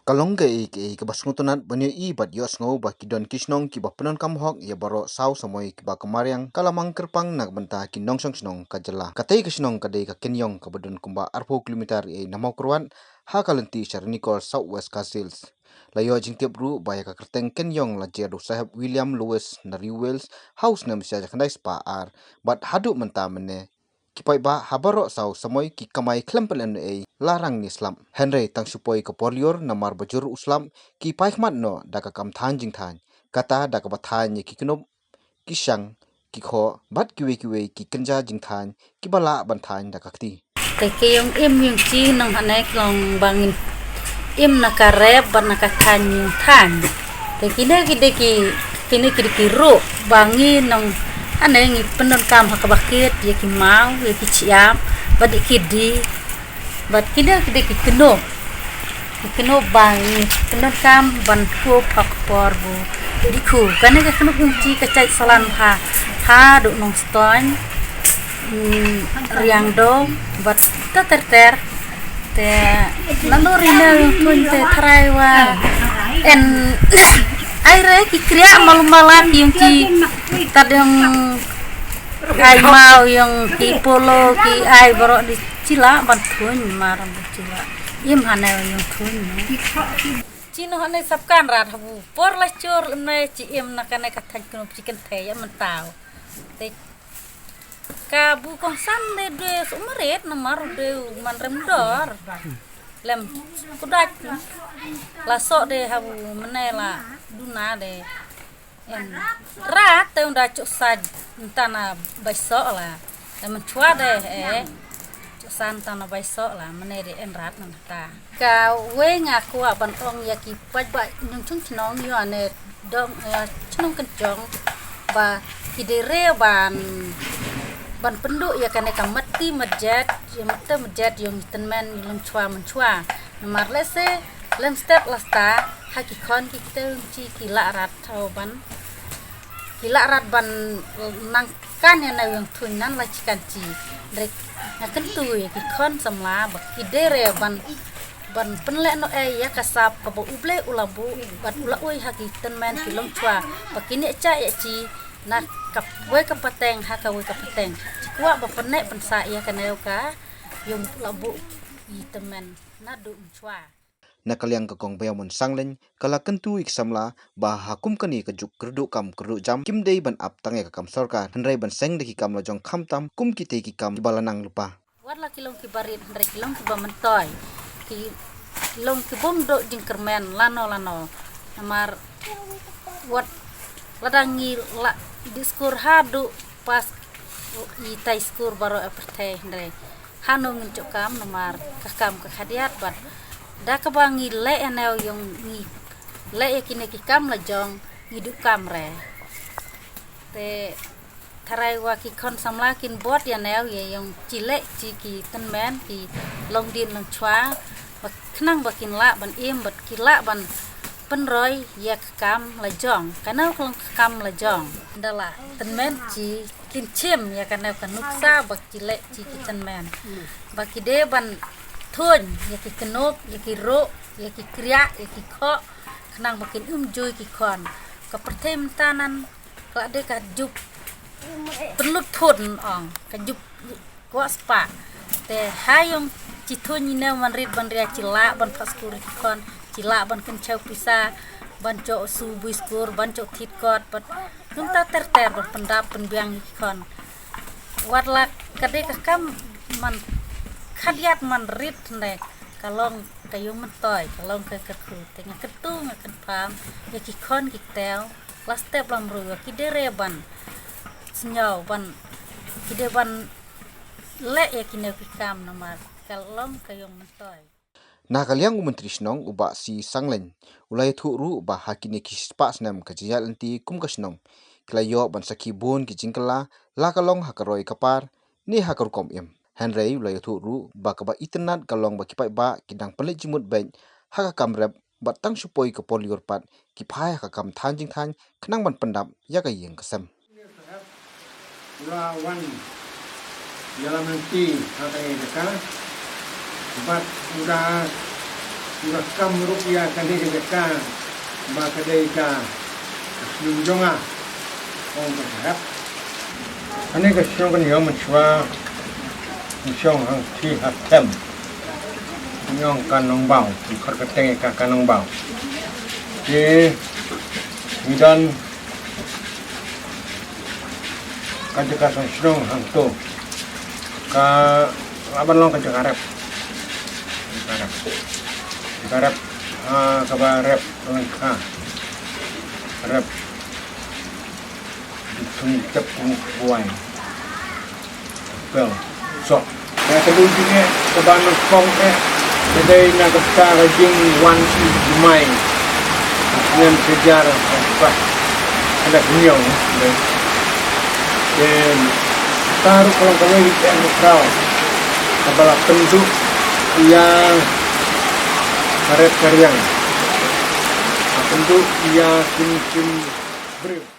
Kalong ke basngutunat banyo bat yos ngau ba kidon kisnong ki ba penon kam hok ya baro sau samoy ki ba kemaryang kalamang kerpang nak benta kinong song snong kajela katei kisnong kadei ka Keniong ka badun kumba 40 kilometer namau kurwan ha kalenti Charnikor Southwest Castles Lyiur Jingthain ru ba ya ka kerteng Keniong la jeru sahab William Lewis na Wells house nam sia jakandai spa ar bat hadu menta mene kipai ba habaro sau samoy ki Kamai klempelen larang ni Islam Henry tang supoi ke Lyiur namar bajur uslam ki paikmat no daka kam Thain Jingthain kata daka ba Thain ki knop ki sang ki kho bat kiwe ki kenja Jingthain ki bala ban Thain daka kti Keniong yung chi nang hanay kong bangin nakarep ban nakathan yung than kini ki ro bangin nang anay ngi penon kam hakabakit ya ki mau ya ki ciam badik kidi bat kini ki keno bangin penon kam ban ku pak porbu diku kana ka keno kunci kacai salan ha do nong ston riang do bat ter te nalurina kun te traiwa en aire ki kriya mal-malan yung ki tadang ay mau yung ki polo ki ay baro di cila ban thun maram cila im hanay yung thun chino hanay sabkan rat habu por la chor me chi im nakane kathan kuno chicken the ya mentau te ka bu kong san de sumaret namar de man remdor lem kudak la so de habu menela duna de en rat te unda cuk sad tana baiso la lem chua de cuk san tana baiso la menere en rat nam ta ka we nga ku ban ong ya ki paj ba nyung chung chnong yo ane dong chnong kencong ba kidere ban penduk ya kane kamati majat ya mata majat yung tenmen yung chua nomor lese lem step lasta hakikon kita ci kila rat ban nangkan ya na yung tunan la cikan ci rek nakentu ya kikon samla bak kidere ban penlek no ya kasap pa uble ulabu bat ula oi hakitan men kilong chua pakini cha ya ci na kapwe kapateng hakawe kapateng kuwa ba penek pensa ya kaneu ka yung labu itemen na du chua nakaliang ka kong bayamon sanglen kala kentu iksamla ba hakum kani ka juk kerdu jam kimdei ban ap tange ka kam sarkar hanrai ban seng de ki kam lojong khamtam kum ki te ki kam balanang lupa warla kilong ki barit hanrai kilong ki ba mentoy ki long ki bom do jingkermen lano namar wat ladangi la diskur hadu pas itai skur baro aperte ndre hanung cukam nomar kakam kakhadiat bat da kabangi le enel yung ni le yakine kikam la jong hidup kamre te tarai wa ki kon samlakin bot ya nel ye yung chile chiki tenmen ki long din long chwa bak knang bakin la ban im bat kila ban penroy ya kam la jong kana klong kam la jong dala tenmen ci kincim ya kana kanuksa bak cile ci tenmen baki de ban thun ya ki kenop ya ki ro ya ki kriya ya ki kho knang bakin juy ki kon ka pertem tanan ka de ka jup perlu thun ong ka jup ko spa te hayong ci thun ni ne man rit ban ria cila ban paskur ki kon cila ban kencau pisa ban cok su biskur ban cok thit kot pat nunta ter ban pendap penbiang kon warla kade kakam man khadiat man rit ne kalong kayung mentoy kalong ke kerku tengah ketu ngaken pam ya ki kon ki tel last step lam ru ki dere ban senyau ban kide ban le ya ki ne pikam namar kalong kayung mentoy nakaliang menteri snong uba si sanglen ulai thu ru ba hakine ki spas nam ka jiyal anti kum ka snong klayo ban saki bon ki jingkala la kalong hakaroi kapar ni hakar kom em henry ulai thu ru ba ka ba itnat kalong ba kipai ba kidang pelet jimut ben haka kamrep batang supoi ka Lyiur pat ki phai ka kam Thain Jingthain khnang ban pandap ya ka yeng kasam wan jalan nanti kata mereka but udah nakam rupiah kani ka makadai ka sinjonga ong harap ane ka siong kan yo machwa siong hang thi hatem nyong kanong bau khar ka teng ka kanong bau ke midan kaja sang siong hang to ka laban long kaja harap harap kabarep lengka harap ditungkap kuai bel sok ya kedunjuknya kebanuk kong kedai nak kita rajing wan si Kamai dengan sejarah apa ada Keniong dan taruh kalau kita mukau kepala penduduk yang karet karyang penduduk yang kim beri